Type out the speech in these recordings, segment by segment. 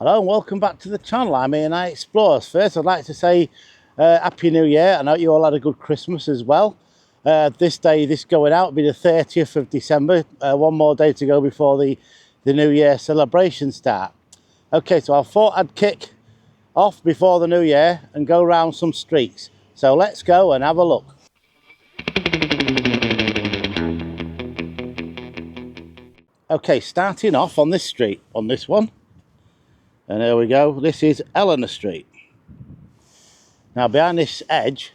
Hello and welcome back to the channel. I'm Ian I Explores. First I'd like to say Happy New Year. I know you all had a good Christmas as well. This going out will be the 30th of December. One more day to go before the New Year celebration start. Okay, so I thought I'd kick off before the New Year and go around some streets. So let's go and have a look. Okay, starting off on this street, on this one. And there we go, this is Elena Street. Now behind this edge,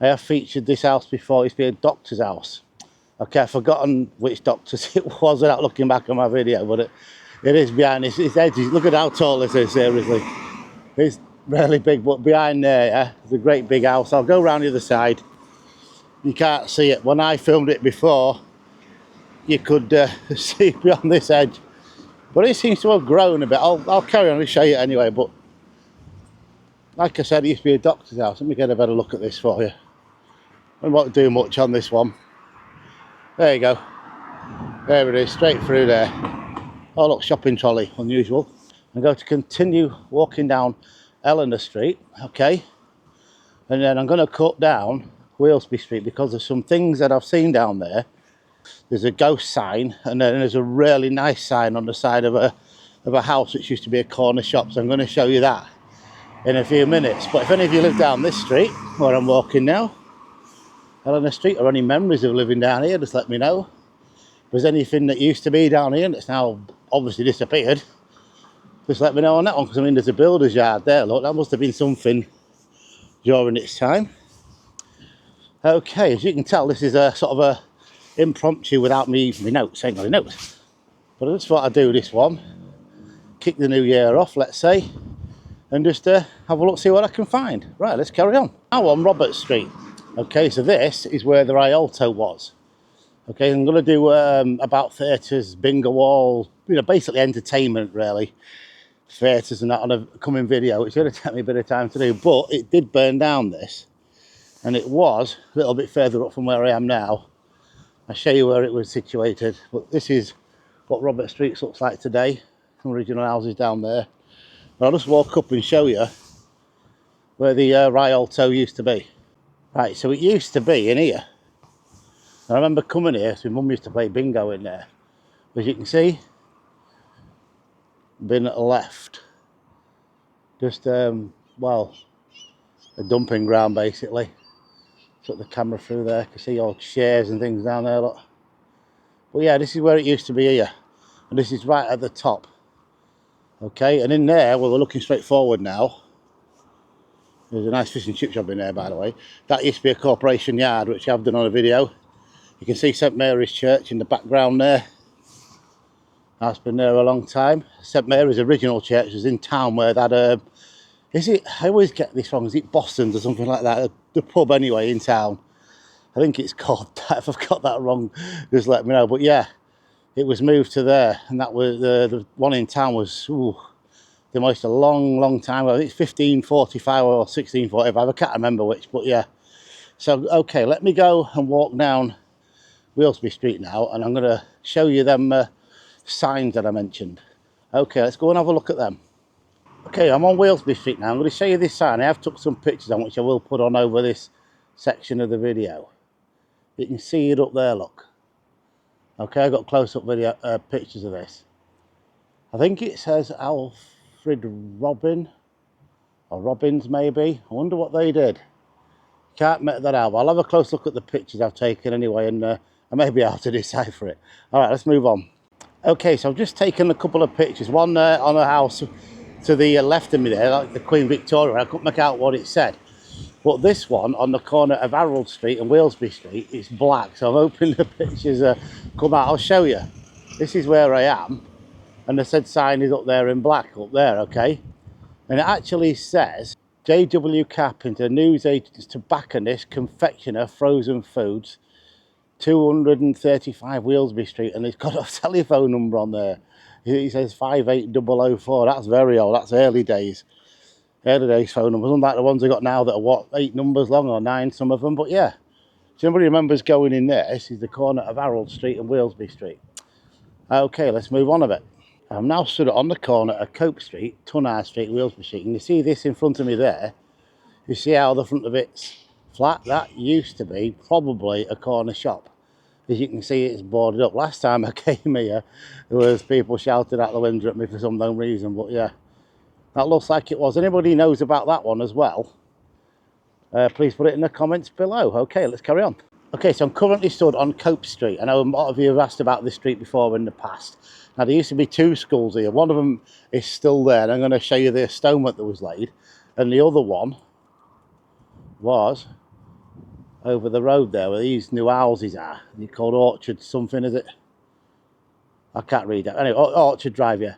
I have featured this house before. It used to be a doctor's house. Okay, I've forgotten which doctor's it was without looking back on my video, but it is behind this edge. Look at how tall this is, seriously. It's really big, but behind there, yeah, there's a great big house. I'll go around the other side. You can't see it. When I filmed it before, you could see beyond this edge. But it seems to have grown a bit. I'll carry on and show you anyway, but like I said, it used to be a doctor's house. Let me get a better look at this for you. I won't do much on this one. There you go. There it is, straight through there. Oh look, shopping trolley, unusual. I'm going to continue walking down Elena Street, okay? And then I'm going to cut down Wellington Street because there's some things that I've seen down there. There's a ghost sign, and then there's a really nice sign on the side of a house which used to be a corner shop. So I'm going to show you that in a few minutes. But if any of you live down this street where I'm walking now, Elena Street, or any memories of living down here, just let me know. If there's anything that used to be down here and it's now obviously disappeared, just let me know on that one, because I mean there's a builder's yard there. Look, that must have been something during its time. Okay, as you can tell, this is a sort of a impromptu without me notes, ain't got any notes. But I just thought I'd do this one, kick the new year off, let's say, and just have a look, see what I can find. Right, let's carry on. Now on Robert Street. Okay, so this is where the Rialto was. Okay, I'm going to do about theatres, bingo wall, you know, basically entertainment really. Theatres and that on a coming video, which is going to take me a bit of time to do, but it did burn down this. And it was a little bit further up from where I am now. I'll show you where it was situated, but this is what Robert Street looks like today. Some original houses down there. But I'll just walk up and show you where the Rialto used to be. Right, so it used to be in here. And I remember coming here, so my mum used to play bingo in there. As you can see, been left. Just, well, a dumping ground basically. Took the camera through there, you can see all chairs and things down there, look. But yeah, this is where it used to be here. And this is right at the top. Okay, and in there, well, we're looking straight forward now. There's a nice fish and chip shop in there, by the way. That used to be a corporation yard, which I've done on a video. You can see St Mary's Church in the background there. That's been there a long time. St Mary's original church was in town where that, is it, I always get this wrong, is it Boston's or something like that? The pub anyway in town. I think it's called that. If I've got that wrong, just let me know. But yeah, it was moved to there, and that was the one in town was demolished a long time ago. I think it's 1545 or 1645. I can't remember which, but yeah. So okay, let me go and walk down Wellington Street now, and I'm going to show you them signs that I mentioned. Okay, let's go and have a look at them. Okay, I'm on Wellington Street now. I'm going to show you this sign. I have took some pictures on which I will put on over this section of the video. You can see it up there, look. Okay, I've got close-up video pictures of this. I think it says Alfred Robin, or Robbins maybe. I wonder what they did. Can't make that out. I'll have a close look at the pictures I've taken anyway, and I may be able to decipher it. All right, let's move on. Okay, so I've just taken a couple of pictures. One on a house to the left of me there, like the Queen Victoria. I couldn't make out what it said. But this one on the corner of Harold Street and Wellington Street, it's black. So I'm hoping the pictures come out. I'll show you. This is where I am. And the said sign is up there in black, up there, okay? And it actually says, J.W. Carpenter, newsagent, tobacconist, confectioner, frozen foods, 235 Wellington Street. And it's got a telephone number on there. It says 58004. That's very old. That's early days. Early days phone numbers, unlike the ones I got now that are what, 8 numbers long or 9, some of them. But yeah, if anybody remembers going in there, this is the corner of Harold Street and Wellington Street. Okay, let's move on a bit. I'm now stood on the corner of Cope Street, Tunard Street, Wheelsbury Street, and you see this in front of me there. You see how the front of it's flat? That used to be probably a corner shop. As you can see, it's boarded up. Last time I came here, there was people shouting out the window at me for some known reason, but yeah, that looks like it was. Anybody knows about that one as well, please put it in the comments below. Okay, let's carry on. Okay, so I'm currently stood on Cope Street. I know a lot of you have asked about this street before in the past. Now, there used to be two schools here. One of them is still there, and I'm going to show you the stonework that was laid. And the other one was over the road there, where these new houses are. They're called Orchard something, is it? I can't read that. Anyway, Orchard Drive, yeah.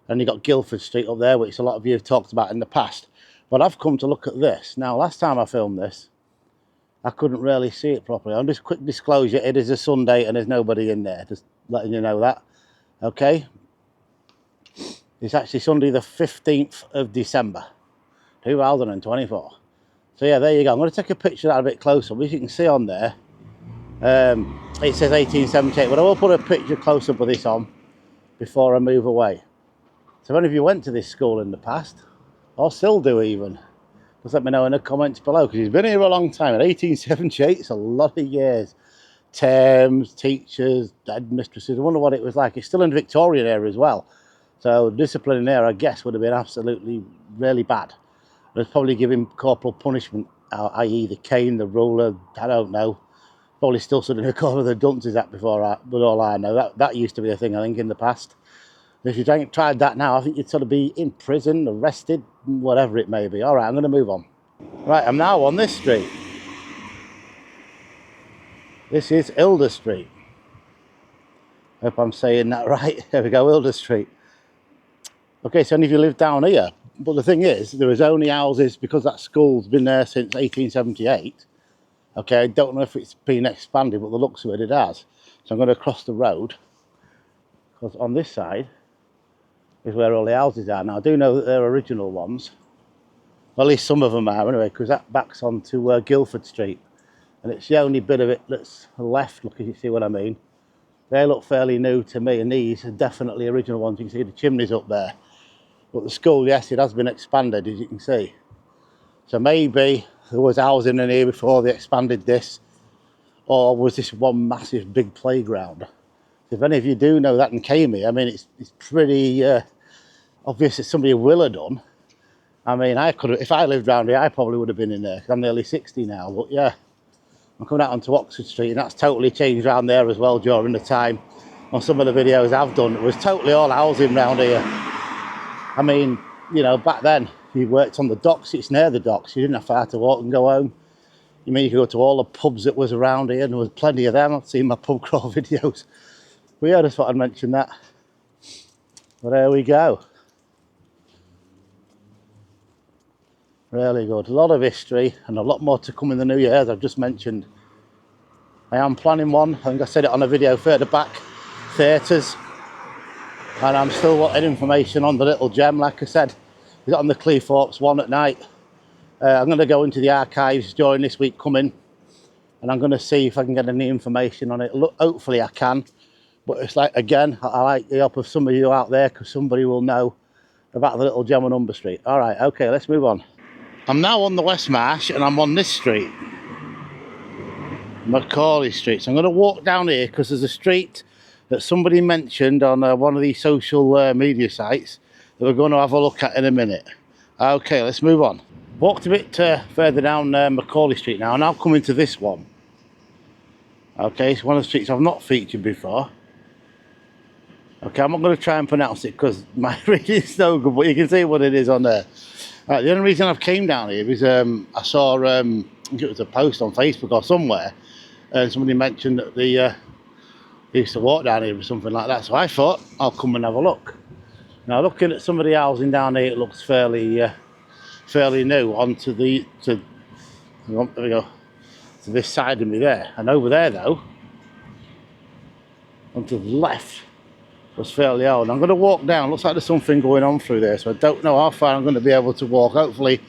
And you got Guildford Street up there, which a lot of you have talked about in the past. But I've come to look at this. Now, last time I filmed this, I couldn't really see it properly. On just quick disclosure, it is a Sunday and there's nobody in there. Just letting you know that. Okay. It's actually Sunday the 15th of December, 2024. So yeah, there you go. I'm going to take a picture of that a bit closer. As you can see on there, it says 1878, but I will put a picture close up of this on before I move away. So if any of you went to this school in the past, or still do even, just let me know in the comments below, because he's been here a long time. In 1878, it's a lot of years. Terms, teachers, headmistresses, I wonder what it was like. It's still in the Victorian era as well. So discipline in there, I guess, would have been absolutely really bad. There's probably giving corporal punishment, i.e. the cane, the ruler, I don't know. Probably still stood in the corner of the dunces at before, but all I know. That used to be a thing, I think, in the past. If you tried that now, I think you'd sort of be in prison, arrested, whatever it may be. All right, I'm going to move on. Right, I'm now on this street. This is Elder Street. Hope I'm saying that right. There we go, Elder Street. Okay, so any of you live down here. But the thing is, there is only houses, because that school's been there since 1878. Okay, I don't know if it's been expanded, but the looks of it, it has. So I'm going to cross the road, because on this side is where all the houses are. Now, I do know that they're original ones. Well, at least some of them are, anyway, because that backs onto Guildford Street. And it's the only bit of it that's left, look, if you see what I mean. They look fairly new to me, and these are definitely original ones. You can see the chimneys up there. But the school, yes, it has been expanded, as you can see. So maybe there was housing in here before they expanded this, or was this one massive big playground? If any of you do know that and came here, I mean, it's pretty obvious it's somebody will have done. I mean, I could have, if I lived around here, I probably would have been in there, 'cause I'm nearly 60 now. But yeah, I'm coming out onto Oxford Street, and that's totally changed around there as well during the time. On some of the videos I've done, it was totally all housing around here. I mean, you know, back then, you worked on the docks, it's near the docks, you didn't have far to walk and go home. You mean you could go to all the pubs that was around here, and there was plenty of them. I've seen my pub crawl videos. But yeah, I just thought I'd mention that. But there we go. Really good. A lot of history, and a lot more to come in the new year, as I've just mentioned. I am planning one, I think I said it on a video further back, theatres. And I'm still wanting information on the Little Gem, like I said. Is it on the Cleethorpes one at night? I'm going to go into the archives during this week coming, and I'm going to see if I can get any information on it. Look, hopefully I can. But it's like, again, I like the help of some of you out there, because somebody will know about the Little Gem on Humber Street. All right, okay, let's move on. I'm now on the West Marsh, and I'm on this street, Macaulay Street. So I'm going to walk down here, because there's a street that somebody mentioned on one of these social media sites that we're going to have a look at in a minute. Okay, let's move on. Walked a bit further down Macaulay Street now, and I'm coming to this one. Okay, it's one of the streets I've not featured before. Okay, I'm not going to try and pronounce it because my reading is so good, but you can see what it is on there. Right, the only reason I've came down here is I saw, I think it was a post on Facebook or somewhere, and somebody mentioned that they used to walk down here or something like that, so I thought I'll come and have a look. Now, looking at some of the housing down here, it looks fairly new onto the, there we go, to this side of me there. And over there though, onto the left, was fairly old. I'm going to walk down, looks like there's something going on through there, so I don't know how far I'm going to be able to walk. Hopefully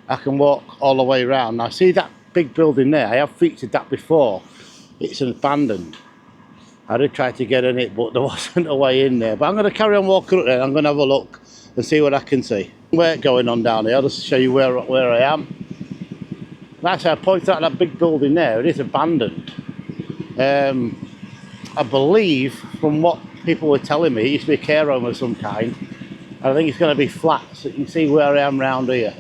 I can walk all the way around. Now see that big building there, I have featured that before. It's abandoned. I did try to get in it, but there wasn't a way in there. But I'm going to carry on walking up there. I'm going to have a look and see what I can see. Work going on down here. I'll just show you where I am. Like I pointed out that big building there. It is abandoned. I believe, from what people were telling me, it used to be a care home of some kind. I think it's going to be flat, so you can see where I am round here.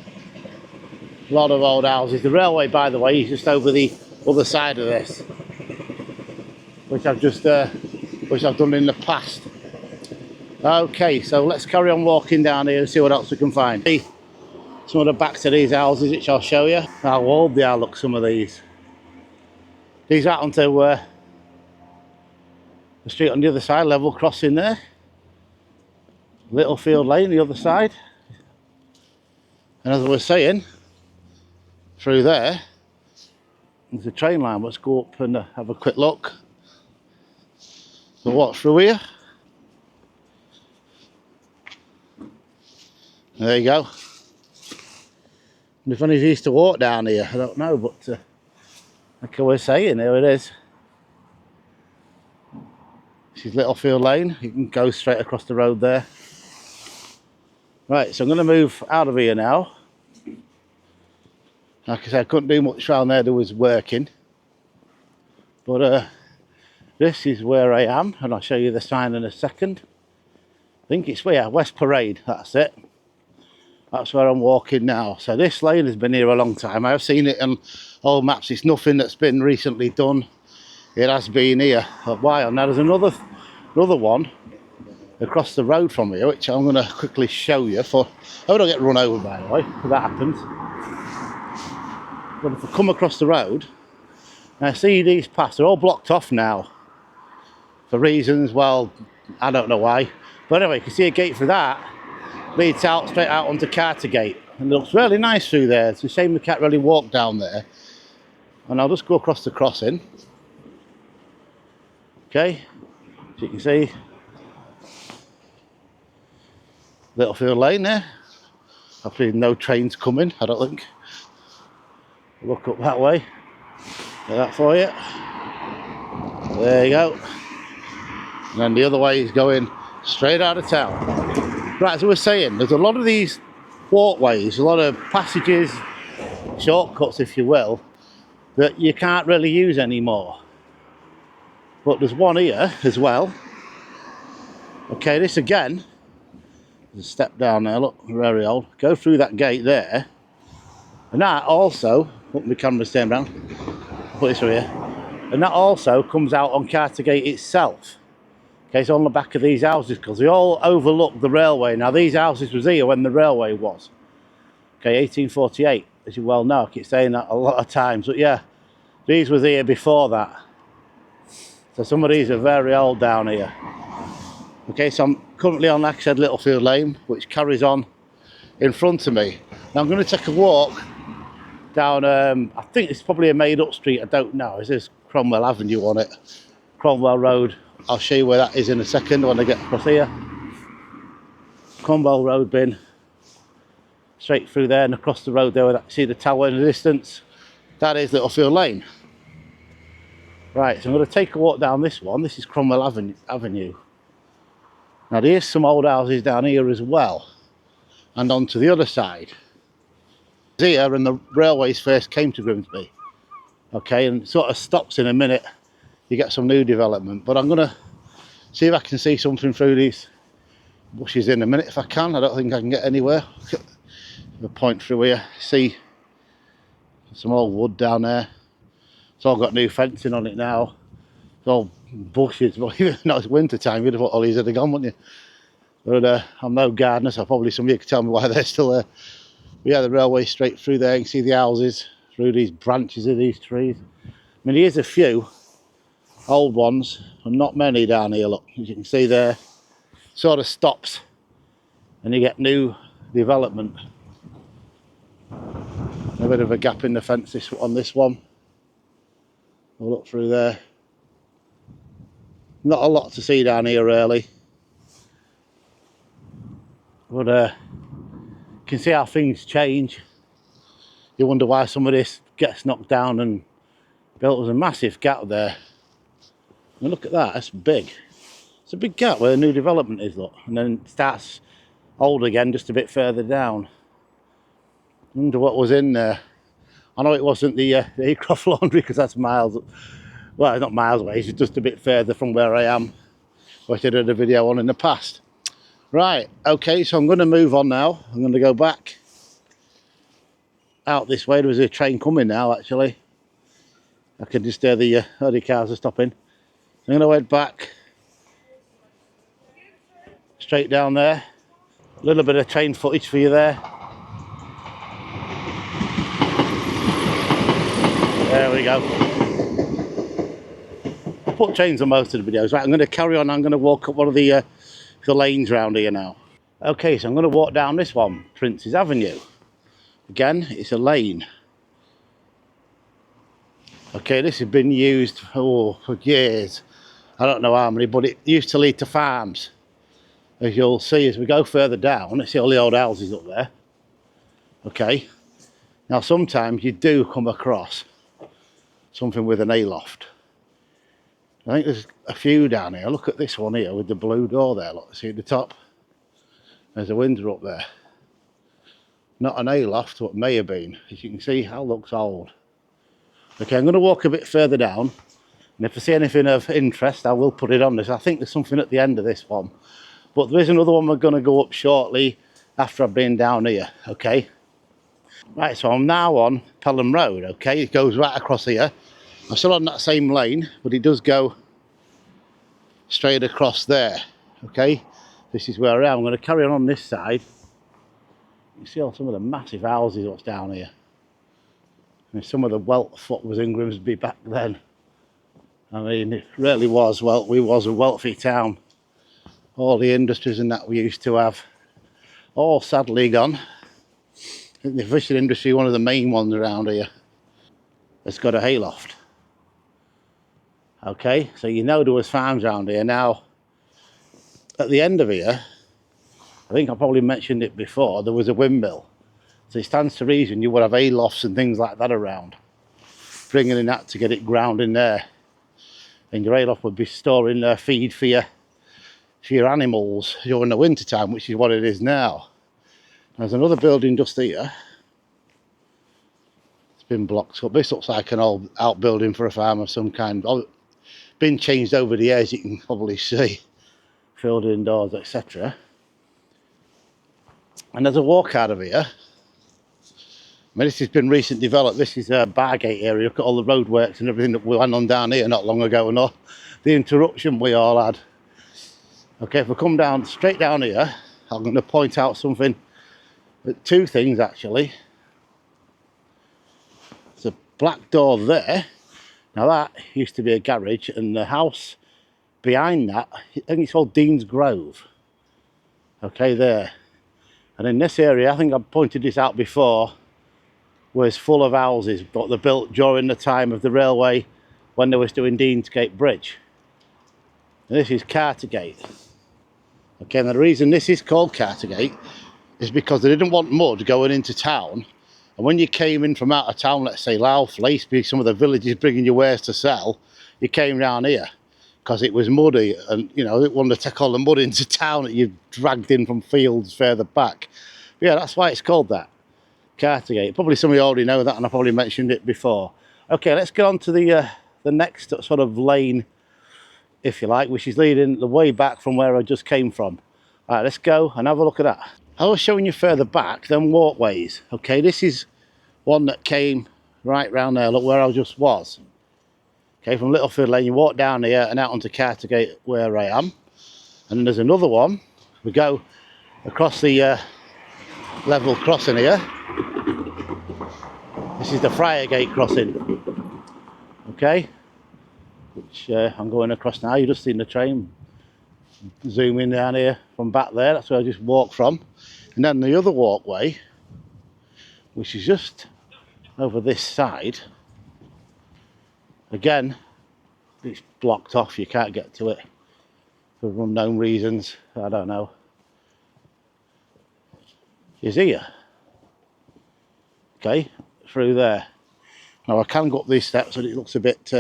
A lot of old houses. The railway, by the way, is just over the other side of this, which I've done in the past. Okay, so let's carry on walking down here and see what else we can find. See some of the backs of these houses, which I'll show you. How old they are, look, some of these. These out onto the street on the other side, level crossing there. Littlefield Lane, the other side. And as I was saying, through there, there's a train line. Let's go up and have a quick look. So what, through here? There you go. And if any of you used to walk down here, I don't know, but like I was saying, here it is. This is Littlefield Lane. You can go straight across the road there. Right, so I'm going to move out of here now. Like I said, I couldn't do much around there, there was working. But this is where I am, and I'll show you the sign in a second. I think it's where, West Parade, that's it. That's where I'm walking now. So this lane has been here a long time. I've seen it on old maps. It's nothing that's been recently done. It has been here a while. Now there's another one across the road from here, which I'm going to quickly show you. For I don't get run over, by the way, if that happens. But if I come across the road, I see these paths. They're all blocked off now for reasons, well, I don't know why. But anyway, you can see a gate for that. Leads out straight out onto Cartergate, and it looks really nice through there. It's a shame we can't really walk down there. And I'll just go across the crossing. Okay, as you can see, Littlefield Lane there. Hopefully no trains coming, I don't think. Look up that way. Get that for you. There you go. And then the other way is going straight out of town. Right, as I was saying, there's a lot of these walkways, a lot of passages, shortcuts if you will, that you can't really use anymore. But there's one here as well. Okay, this again, there's a step down there, look, very old. Go through that gate there. And that also, put my camera stand down, put this through here. And that also comes out on Cartergate itself. Okay, so on the back of these houses, because they all overlook the railway. Now these houses was here when the railway was. Okay, 1848, as you well know. I keep saying that a lot of times, but yeah, these was here before that. So some of these are very old down here. Okay, so I'm currently on, like I said, Littlefield Lane, which carries on in front of me. Now I'm going to take a walk down, I think it's probably a made up street, I don't know. It says Cromwell Avenue on it. Cromwell Road. I'll show you where that is in a second when I get across here. Cromwell Road bin. Straight through there and across the road there, where see the tower in the distance. That is Littlefield Lane. Right, so I'm going to take a walk down this one. This is Cromwell Avenue. Now there's some old houses down here as well. And onto the other side. Here, and the railways first came to Grimsby. Okay, and it sort of stops in a minute. You get some new development, but I'm going to see if I can see something through these bushes in a minute if I can. I don't think I can get anywhere. The point through here, see some old wood down there. It's all got new fencing on it now. It's all bushes, but even though it's winter time, you'd have thought all these had gone, wouldn't you? But I'm no gardener, so probably somebody could tell me why they're still there. But yeah, the railway straight through there. You can see the houses through these branches of these trees. I mean, here's a few old ones, and not many down here, look, as you can see there, sort of stops and you get new development. A bit of a gap in the fence on this one. We'll look through there. Not a lot to see down here really, but you can see how things change. You wonder why some of this gets knocked down and built. There's a massive gap there. And look at that, that's big. It's a big gap where the new development is, look. And then it starts old again just a bit further down. I wonder what was in there. I know it wasn't the Aycroft Laundry because that's miles, well, not miles away, it's just a bit further from where I am, which I did a video on in the past. Right, okay, so I'm going to move on now. I'm going to go back out this way. There was a train coming now, actually. I can just hear the other cars are stopping. I'm going to head back straight down there. A little bit of train footage for you there. There we go. I put trains on most of the videos. Right, I'm going to carry on. I'm going to walk up one of the lanes around here now. Okay, so I'm going to walk down this one, Prince's Avenue. Again, it's a lane. Okay, this has been used for years. I don't know how many, but it used to lead to farms. As you'll see as we go further down, let's see all the old houses up there. Okay, now sometimes you do come across something with an A-loft. I think there's a few down here. Look at this one here with the blue door there. Look, see at the top? There's a window up there. Not an A-loft, but may have been. As you can see, that looks old. Okay, I'm going to walk a bit further down. And if I see anything of interest, I will put it on this. I think there's something at the end of this one. But there is another one we're going to go up shortly after I've been down here, okay? Right, so I'm now on Pelham Road, okay? It goes right across here. I'm still on that same lane, but it does go straight across there, okay? This is where I am. I'm going to carry on this side. You see all some of the massive houses what's down here. And some of the wealth what was in Grimsby back then. I mean, it really was, well, we was a wealthy town. All the industries and that we used to have, all sadly gone. I think the fishing industry, one of the main ones around here, has got a hayloft. Okay, so you know there was farms around here. Now, at the end of here, I think I probably mentioned it before, there was a windmill. So it stands to reason you would have hay-lofts and things like that around, bringing in that to get it ground in there. And your hayloft would be storing feed for your animals during the winter time, which is what it is now. There's another building just here. It's been blocked up. This looks like an old outbuilding for a farm of some kind. Been changed over the years, you can probably see. Filled indoors, etc. And there's a walk out of here. I mean, this has been recently developed. This is a Bargate area. Look at all the roadworks and everything that we went on down here not long ago, and all the interruption we all had. Okay, if we come down straight down here, I'm going to point out something. Two things actually. There's a black door there. Now that used to be a garage, and the house behind that, I think it's called Dean's Grove. Okay, there. And in this area, I think I've pointed this out before, was full of houses that they built during the time of the railway when they was doing Deansgate Bridge. And this is Cartergate. Okay, and the reason this is called Cartergate is because they didn't want mud going into town. And when you came in from out of town, let's say Louth, Laceby, some of the villages bringing your wares to sell, you came down here because it was muddy, and you know, they didn't want to take all the mud into town that you dragged in from fields further back. But yeah, that's why it's called that, Cartergate. Probably some of you already know that, and I probably mentioned it before. Okay, let's get on to the next sort of lane, if you like, which is leading the way back from where I just came from. All right, let's go and have a look at that. I was showing you further back, them walkways. Okay, this is one that came right round there, look where I just was. Okay, from Littlefield Lane, you walk down here and out onto Cartergate where I am. And then there's another one. We go across the level crossing here. This is the Friargate crossing. Okay, which I'm going across now. You've just seen the train zoom in down here from back there. That's where I just walked from. And then the other walkway, which is just over this side, again, it's blocked off. You can't get to it for unknown reasons. I don't know. Is here. Okay, through there. Now I can go up these steps, but it looks a bit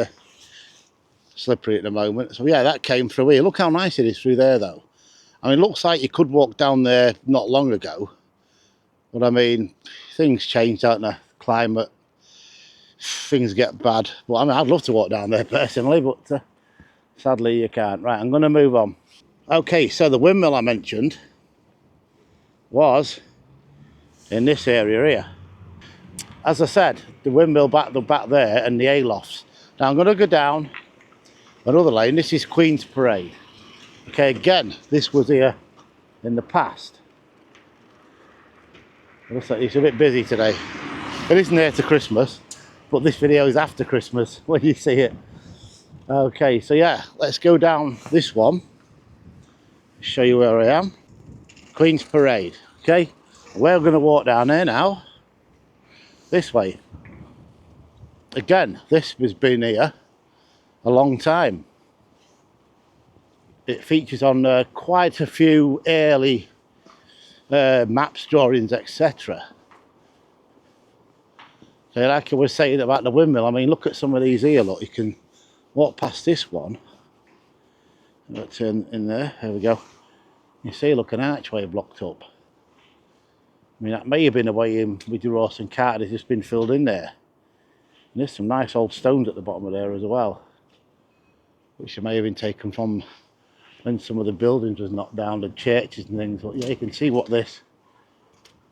slippery at the moment. So yeah, that came through here. Look how nice it is through there though. I mean, it looks like you could walk down there not long ago, but I mean, things change, don't they? Climate, things get bad. But I mean, I'd love to walk down there personally, but sadly you can't. Right, I'm going to move on. Okay, so the windmill I mentioned was in this area here. As I said, the windmill back there and the hay-lofts. Now I'm going to go down another lane. This is Queen's Parade. Okay, again, this was here in the past. It looks like it's a bit busy today. It isn't near to Christmas, but this video is after Christmas when you see it. Okay, so yeah, let's go down this one. Show you where I am. Queen's Parade. Okay, we're going to walk down there now. This way. Again, this has been here a long time. It features on quite a few early maps, drawings, etc. So like I was saying about the windmill, I mean, look at some of these here. Look, you can walk past this one. Let's turn in there. There we go. You see, look, an archway blocked up. I mean, that may have been a way in with your horse and cart. It's just been filled in there. And there's some nice old stones at the bottom of there as well, which may have been taken from when some of the buildings was knocked down, the churches and things. But yeah, you can see what this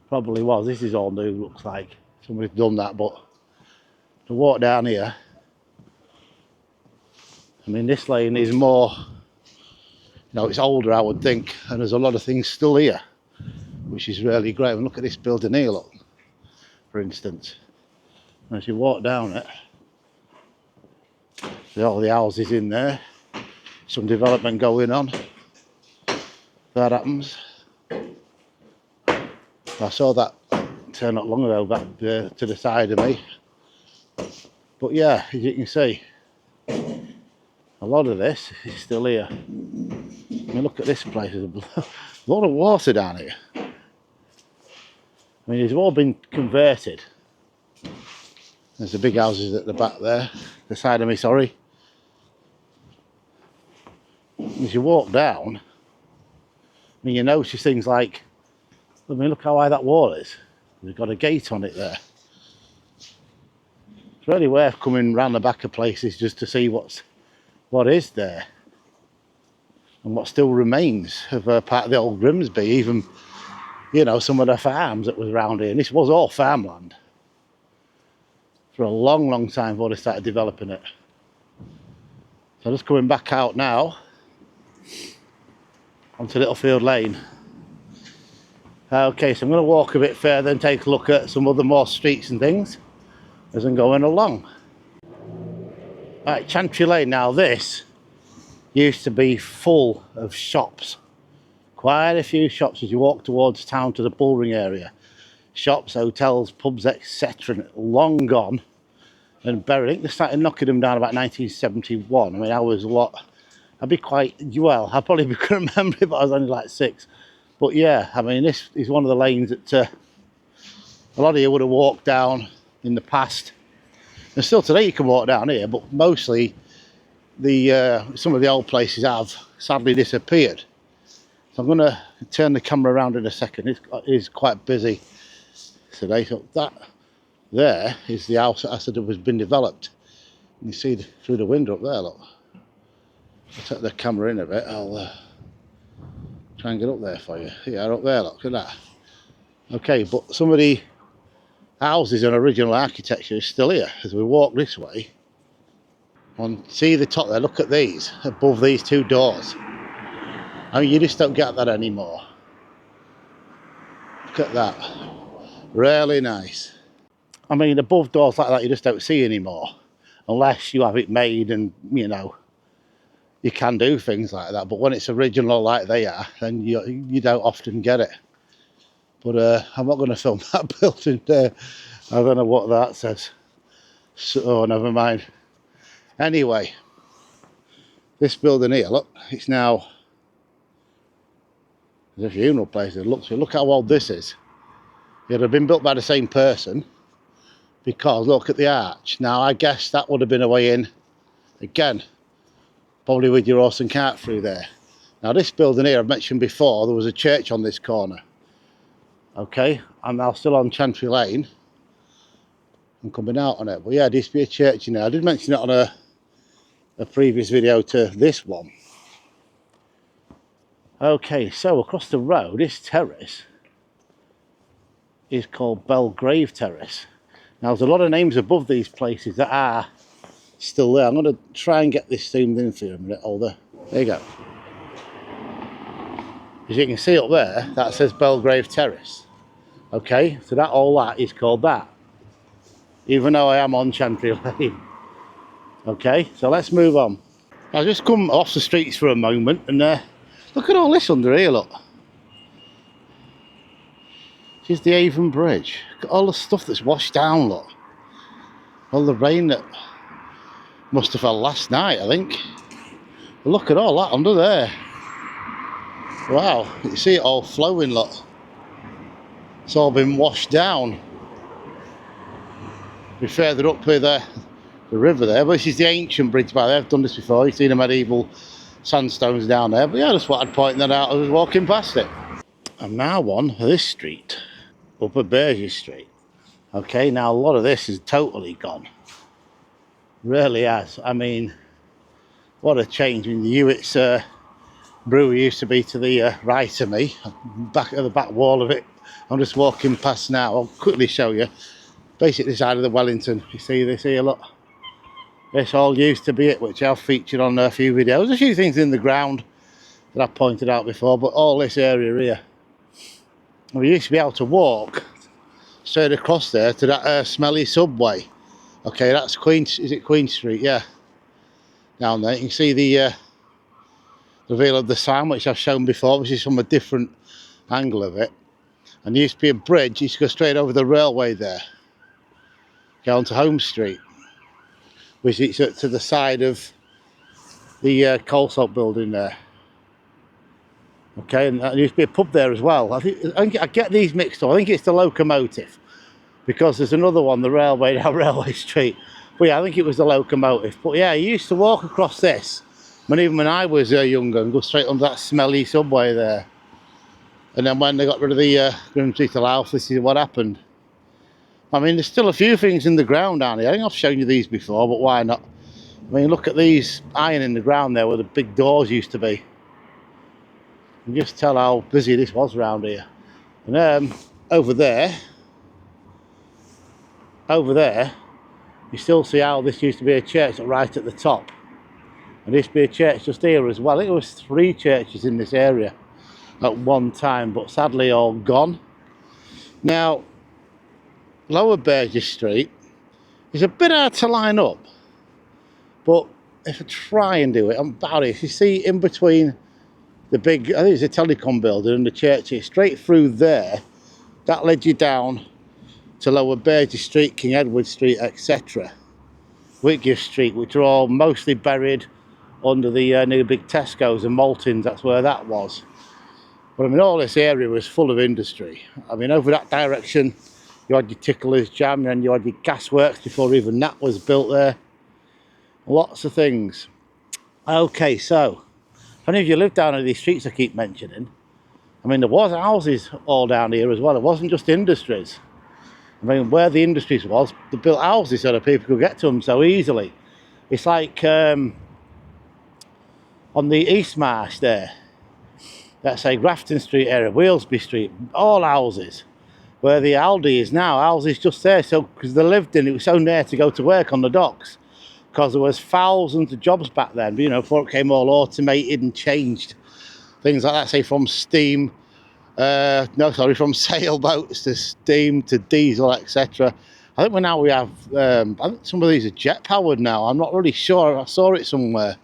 probably was. This is all new, looks like. Somebody's done that, but to walk down here, I mean, this lane is more, you know, it's older, I would think, and there's a lot of things still here, which is really great. And look at this building here, look, for instance. And as you walk down it, see all the houses in there, some development going on. That happens. I saw that turn not long ago back to the side of me. But yeah, as you can see, a lot of this is still here. I mean, look at this place. There's a lot of water down here. I mean, they've all been converted. There's the big houses at the back there, the side of me, sorry. As you walk down, I mean, you notice things like, I mean, look how high that wall is. They've got a gate on it there. It's really worth coming round the back of places just to see what is there and what still remains of part of the old Grimsby. Even, you know, some of the farms that was around here. And this was all farmland for a long, long time before they started developing it. So just coming back out now onto Littlefield Lane. Okay, so I'm going to walk a bit further and take a look at some other more streets and things as I'm going along. Right, Chantry Lane. Now this used to be full of shops. Quite a few shops as you walk towards town to the Bullring area. Shops, hotels, pubs, etc. Long gone and buried. I think they started knocking them down about 1971. I mean, I was I'd be quite, well, I probably couldn't remember it, but I was only like 6. But yeah, I mean, this is one of the lanes that a lot of you would have walked down in the past. And still today you can walk down here, but mostly some of the old places have sadly disappeared. So I'm going to turn the camera around in a second. It is quite busy today. So that there is the house that I said has been developed. You see through the window up there, look. I'll take the camera in a bit. I'll try and get up there for you. Yeah, up there, look at that. Okay, but some of the houses and original architecture is still here. As we walk this way, see the top there, look at these, above these 2 doors. I mean, you just don't get that anymore. Look at that. Really nice. I mean, above doors like that you just don't see anymore. Unless you have it made and, you know, you can do things like that. But when it's original like they are, then you don't often get it. But I'm not going to film that building there. I don't know what that says. So, never mind. Anyway, this building here, look, it's now, there's a funeral place. Look how old this is. It would have been built by the same person, because look at the arch. Now, I guess that would have been a way in, again, probably with your horse and cart through there. Now this building here, I've mentioned before, there was a church on this corner. Okay, I'm now still on Chantry Lane. I'm coming out on it, but yeah, there used to be a church in there. I did mention it on a previous video to this one. Okay, so across the road, this terrace is called Belgrave Terrace. Now there's a lot of names above these places that are still there. I'm going to try and get this zoomed in for you a minute older. There you go. As you can see up there, that says Belgrave Terrace. Okay, so that all that is called that, even though I am on Chantry Lane. Okay, so let's move on. I'll just come off the streets for a moment and look at all this under here, look. This is the Avon Bridge. Look at all the stuff that's washed down, look. All the rain that must have fell last night, I think. But look at all that under there. Wow, you see it all flowing, look. It's all been washed down. We're further up with the river there, but this is the ancient bridge by there. I've done this before. You've seen the medieval sandstones down there, but yeah, I just wanted to point that out as I was walking past it. I'm now on this street, Upper Burgess Street. Okay, now a lot of this is totally gone. Really has. I mean, what a change. I mean, the Hewitt's brewery used to be to the right of me, back at the back wall of it. I'm just walking past now. I'll quickly show you. Basically, side of the Wellington. You see this here, look. This all used to be it, which I've featured on a few videos. There's a few things in the ground that I've pointed out before, but all this area here. We used to be able to walk straight across there to that smelly subway. Okay, that's Queen. Is it Queen Street? Yeah. Down there, you can see the reveal of the sign, which I've shown before, which is from a different angle of it. And there used to be a bridge. You used to go straight over the railway there, go onto Home Street, which is to the side of the coal salt building there. Okay, and there used to be a pub there as well. I think I get these mixed up. I think it's the Locomotive, because there's another one, the railway down Railway Street. But yeah, I think it was the Locomotive. But yeah, you used to walk across this, even when I was younger, and go straight under that smelly subway there. And then when they got rid of the Grimsby to Louth, this is what happened. I mean, there's still a few things in the ground down here. I think I've shown you these before, but why not? I mean, look at these iron in the ground there where the big doors used to be. You can just tell how busy this was around here. And over there, you still see how this used to be a church right at the top. And this used to be a church just here as well. I think there was 3 churches in this area at one time, but sadly all gone. Now, Lower Burgess Street is a bit hard to line up, but if I try and do it, I'm about it. You see in between the big, I think it's a telecom building and the church, it's straight through there. That led you down to Lower Burgess Street, King Edward Street, etc. Whitgift Street, which are all mostly buried under the new big Tesco's and Maltings. That's where that was. But I mean, all this area was full of industry. I mean, over that direction, you had your Tickler's Jam, and you had your gasworks before even that was built there. Lots of things. Okay, so, if any of you live down in these streets I keep mentioning, I mean, there was houses all down here as well. It wasn't just industries. I mean, where the industries was, they built houses so that people could get to them so easily. It's like on the East Marsh there, let's say Grafton Street area, Wheelsby Street, all houses. Where the Aldi is now, houses just there, so because they lived in it, was so near to go to work on the docks, because there was thousands of jobs back then, you know, before it came all automated and changed. Things like that, say from steam, from sailboats to steam to diesel, etc. I think now we have, I think some of these are jet powered now. I'm not really sure. I saw it somewhere.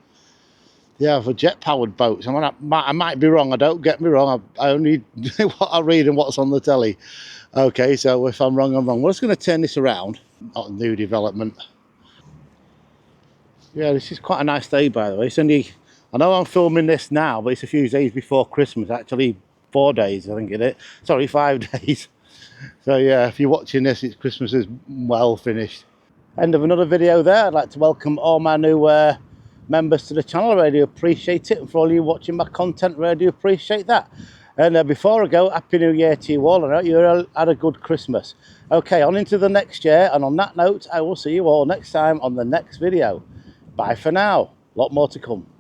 Yeah, for jet powered boats. I might be wrong. Don't get me wrong. I only do what I read and what's on the telly. Okay, so if I'm wrong, I'm wrong. We're just going to turn this around. Not a new development. Yeah, this is quite a nice day, by the way. It's only, I know I'm filming this now, but it's a few days before Christmas. Actually, 4 days, I think it is. Sorry, 5 days. So yeah, if you're watching this, it's Christmas is well finished. End of another video there. I'd like to welcome all my new members to the channel. I really appreciate it. And for all you watching my content, I really do appreciate that. And before I go, Happy New Year to you all, and I hope you all had a good Christmas. Okay, on into the next year, and on that note, I will see you all next time on the next video. Bye for now. A lot more to come.